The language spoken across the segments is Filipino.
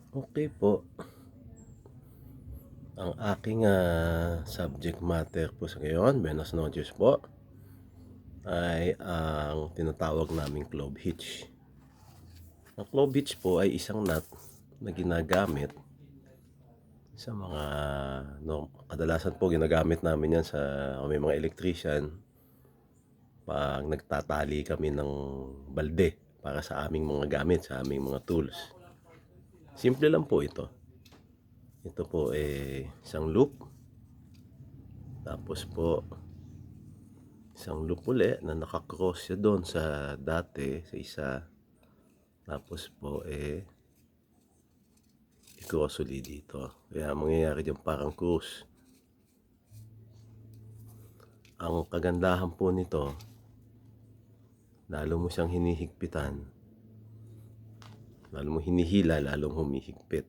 Okay po, ang aking, subject matter po sa ngayon, buenas noches po, ay ang tinatawag naming clove hitch. Ang clove hitch po ay isang nut na ginagamit sa mga kadalasan po ginagamit namin 'yan sa may mga electrician 'pag nagtatali kami ng balde para sa aming mga gamit, sa aming mga tools. Simple lang po ito. Ito po, isang loop, tapos po isang loop uli na nakakross siya doon sa dati, sa isa. Tapos po, i-cross uli dito. Kaya mangyayari dyan parang cruise. Ang kagandahan po nito, lalo mo siyang hinihigpitan, lalo mo hinihila, lalong humihigpit.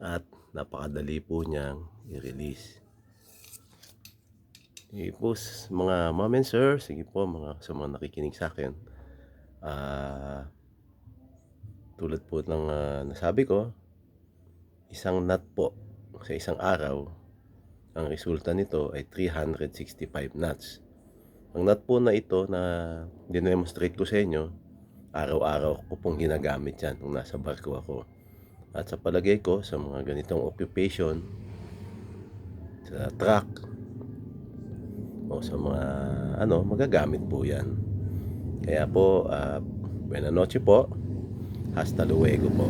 At napakadali po niyang i-release. Sige po, mga ma'am and sir, sige po sa mga nakikinig sa akin. Tulad po ng nasabi ko, isang nut po sa isang araw, ang resulta nito ay 365 nuts. Ang nut po na ito na dinemonstrate ko sa inyo, araw-araw ko pong ginagamit yan nung nasa barko ako. At sa palagay ko, sa mga ganitong occupation, sa truck, o sa mga magagamit po yan. Kaya po, buena noche po, hasta luego po.